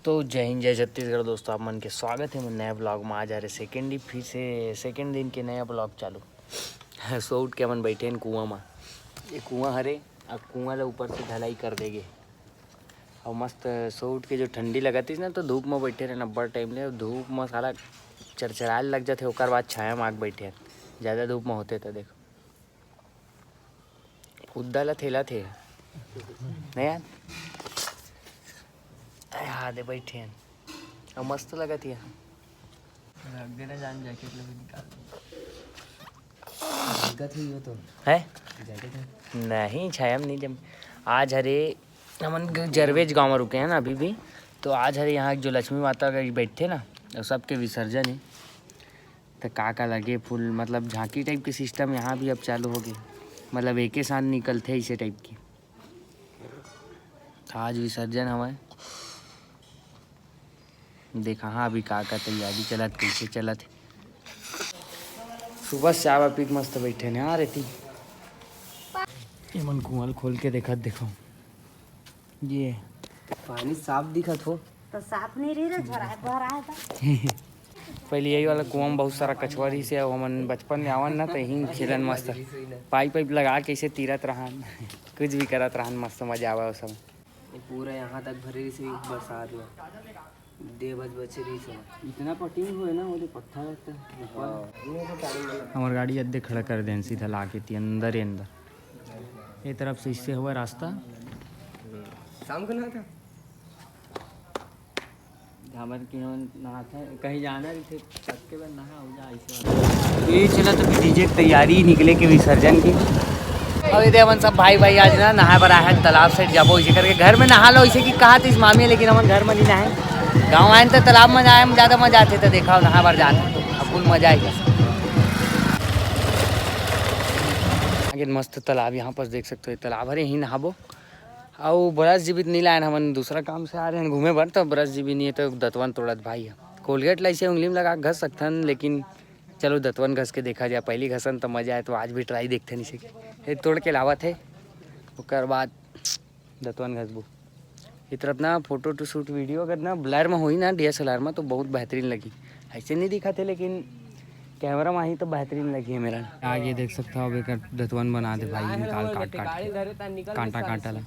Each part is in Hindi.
दोस्तों जय हिंद जय छत्तीसगढ़। दोस्तों आप मन के स्वागत है नए ब्लॉग में। आज आ रहे फिर से सेकेंड दिन के नया ब्लॉग चालू। सो उठ के मन बैठे हैं कुआं में। ये कुआं हरे अब कुआं ला ऊपर से ढलाई कर देंगे और मस्त सो उठ के जो ठंडी लगती ना तो धूप में बैठे रहे नब्बर टाइम ले धूप में सारा चरचराए लग जाते। ओकर बाद छाया में आग बैठे ज़्यादा धूप में होते तो देखो खुदा ला थेला थे नहीं यार दे बैठे हैं और मस्त लगा थी देना जान जैकेट निकाल तो है नहीं छाया में नहीं जम। आज हरे हमन जरवेज गांव में रुके हैं ना अभी भी। तो आज हरे यहाँ जो लक्ष्मी माता का बैठे ना और सबके विसर्जन है तो का लगे फुल मतलब झांकी टाइप के सिस्टम यहाँ भी अब चालू हो गई। मतलब एक ही साथ निकलते इसे टाइप की। आज विसर्जन हमारे देखा हाँ अभी का तैयारी चलत कैसे चलत। सुबह से आवा पी मस्त बैठे ने आ रही मन कुआं खोल के देखो ये पानी साफ दिखत हो तो साफ नहीं रही रे झराए बहराए था। पहले यही वाला कुआं में बहुत सारा कछुआरी से हमन बचपन में आवन ना तो यहीं खेलन मस्त पाइप लगा के ऐसे तीरत रहन कुछ भी करत रहन मस्त मजा आवा उस समय। पूरा यहाँ तक भरे से बरसात में दे बचे रही से इतना पटिंग हुए ना वो पत्थर हमार गाड़ी अद्धे खड़ा कर दें सीधा ला के थी अंदर ही अंदर ये तरफ से इससे हुआ रास्ता शाम को ना था हमर की हम नहाते कहीं जाना रही थे के बाद नहा हो जा ऐसे तो ये चला तो डीजे की तैयारी निकले के विसर्जन की। और इधर अपन सब भाई भाई आज ना नहा बरा है तालाब से जाबो इसे करके घर में नहा लो इसे की कहा थी इस मामी लेकिन हम घर में नहीं नहाए। गाँव आए तो तालाब में जाए ज़्यादा मजा आते तो देखा नहा बार जाते अब फुल मजा आएगा। आगे मस्त तालाब यहाँ पर देख सकते हो तालाब हरे यहीं नहाबो। और ब्रश जीवित नहीं लाए हम दूसरा काम से आ रहे हैं घूमे भर तो ब्रश जीवी नहीं है तो दतवन तोड़त भाई है कोलगेट ला इसे उंगली में लगा घस सकथन लेकिन चलो दतवन घस के देखा जाए पहली घसन तो मजा आए तो आज भी ट्राई देखते नहीं से तोड़ के लावत है उसके बाद दतवन घसबू इस तरफ ना फोटो टू शूट वीडियो अगर ना ब्लर में हुई ना DSLR में तो बहुत बेहतरीन लगी। ऐसे नहीं दिखा थे लेकिन कैमरा में ही तो बेहतरीन लगी है मेरा। आगे देख सकता हो बेकर दतवन बना दे भाई निकाल काट कांटा कांटा ला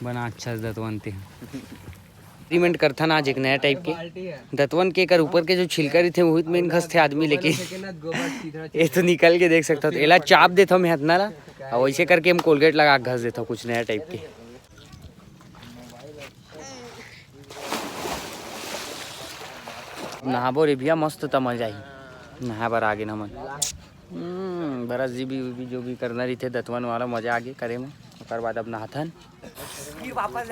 बना अच्छा दतवन थे एक्सपेरिमेंट करथा ना आज एक नया टाइप के दतवन के कर ऊपर के जो छिलकर थे वही में घस थे आदमी लेके ये तो निकल के देख सकता हो एला चाप देता मैं हथना ला और वैसे करके हम कोलगेट लगा घस देता हूँ कुछ नया टाइप के। नहाबो रे भैया मस्त त मजा आई नहा बार आगे न मन बरस जीबी उबी जो भी करना रही थे दतवन वाला मजा आगे करे में और बाद अब नहाथन वापस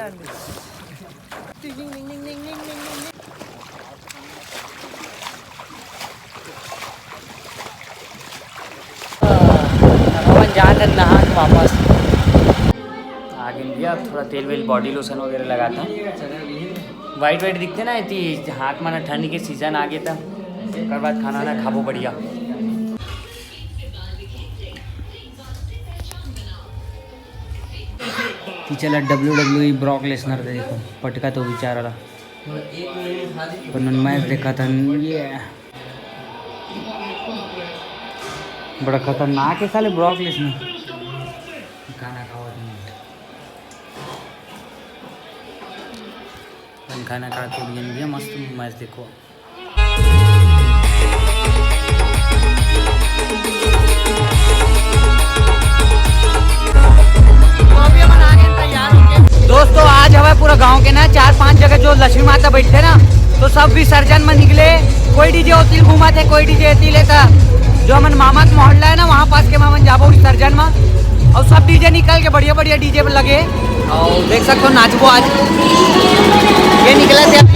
जाकर नहा के वापस आगे भैया थोड़ा तेल वेल बॉडी लोशन वगैरह लगा था वाइट वाइट दिखते ना इतनी हाथ माना ठंडी के सीजन आ गया था उसके बाद खाना ना खाबो बढ़िया। चला WWE ब्रॉक लेसनर देखो पटका तो विचार रहा मैच देखा था ये बड़ा खतरनाक है साले ब्रॉक लेसनर खाना खाओ खाना खा के भी मस्त मैच देखो। दोस्तों आज हमारे पूरा गांव के ना 4-5 जगह जो लक्ष्मी माता बैठे ना तो सब विसर्जन में निकले। कोई डीजे होती घूमा थे कोई डीजे होती लेता जो हमन मामा का मोहल्ला है ना वहाँ पास के मामन जाबो विसर्जन में और सब डीजे निकल के बढ़िया बढ़िया डीजे पे लगे और देख सकते हो नाचबो आज ये निकला थे।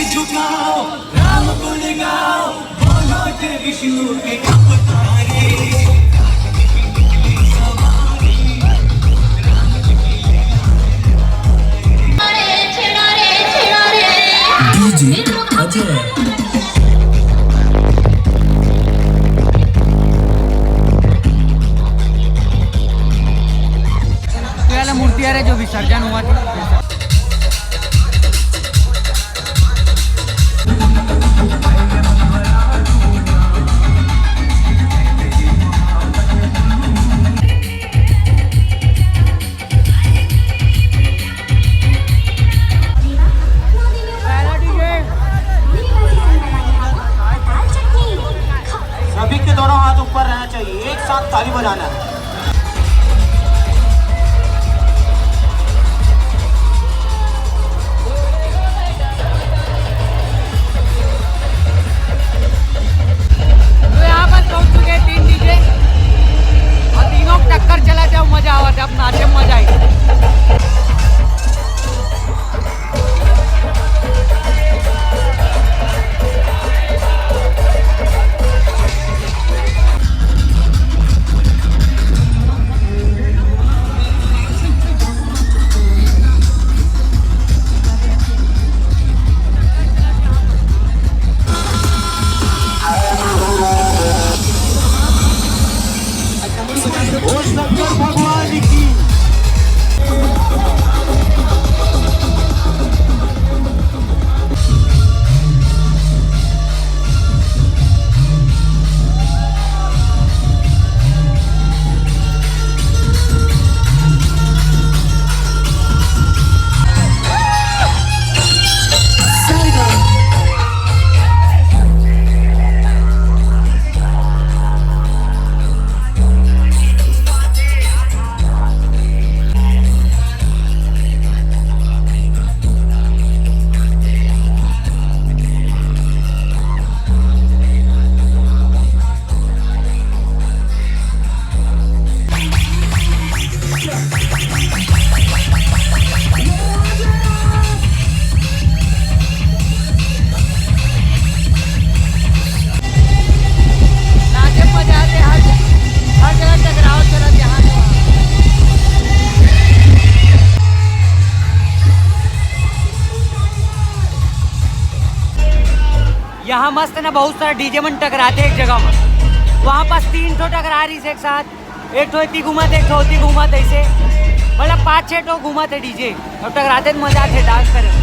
झुकाओ राम को लगाओ ये वाला मूर्ति है जो विसर्जन हुआ था। सभी के दोनों हाथ ऊपर रहना चाहिए, एक साथ ताली बजाना है। तो यहाँ पर पहुँच चुके हैं 3 डीजे और तीनों टक्कर चला जाओ, मजा आवा था, अब नाचे मजा आई। ओ शंकर भगवान की। यहाँ मस्त ना बहुत सारा डीजे मन टकराते एक जगह में, वहाँ पास 3 ठो टकरा रही एक साथ, एक ठो इतनी घूमत, एक ठो उतनी घूमत, ऐसे मतलब 5-6 ठो घूमत है डीजे और टकराते तो मजा आते डांस करे।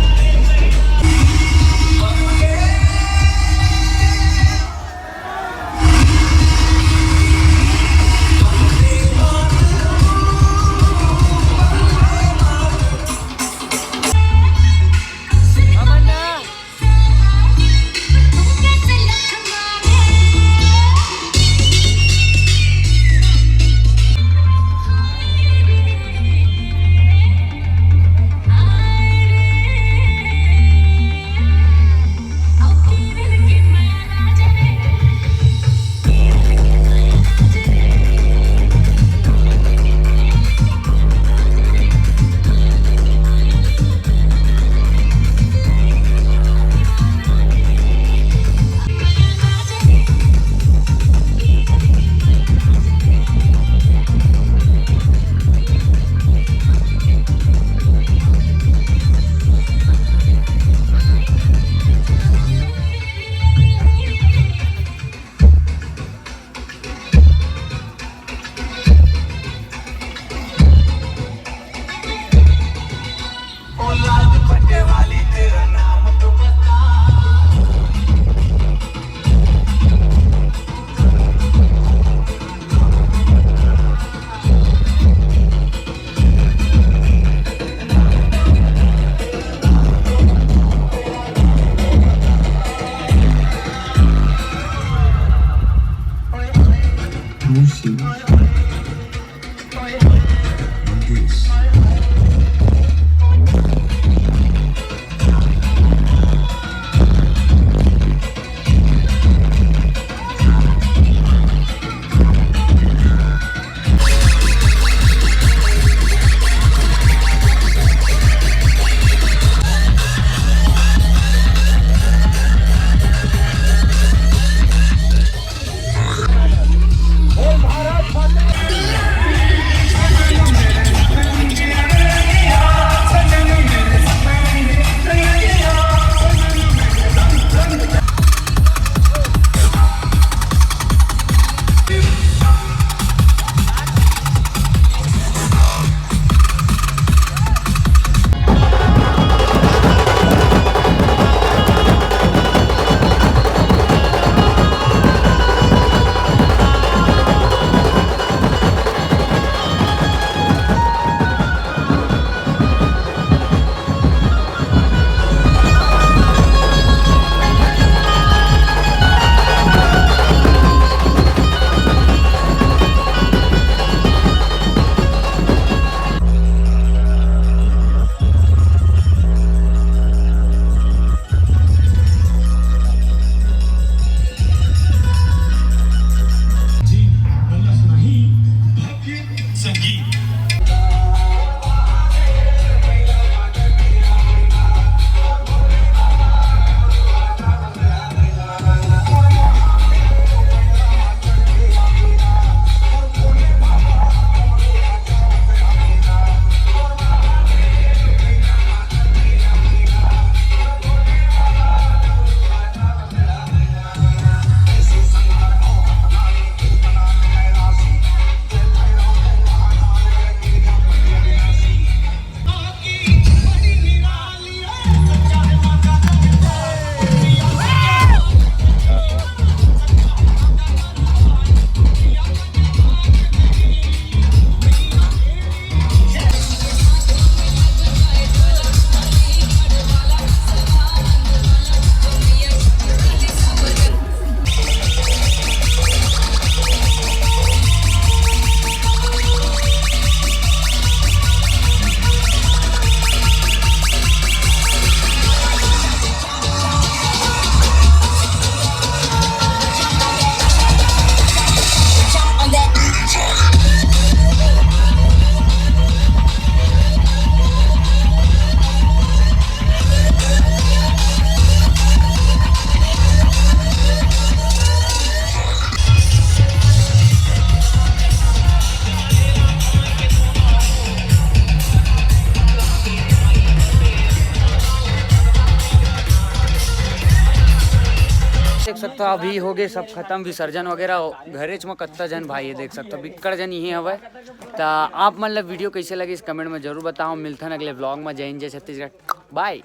सकते हो अभी हो गए सब खत्म विसर्जन वगैरह घरेच में कत्ता जन भाई है देख सकते हो बिक्कड़ जन यही हवे। तो आप मतलब वीडियो कैसे लगी इस कमेंट में जरूर बताओ। मिलते हैं अगले व्लॉग में। जय हिंद जय छत्तीसगढ़ बाय।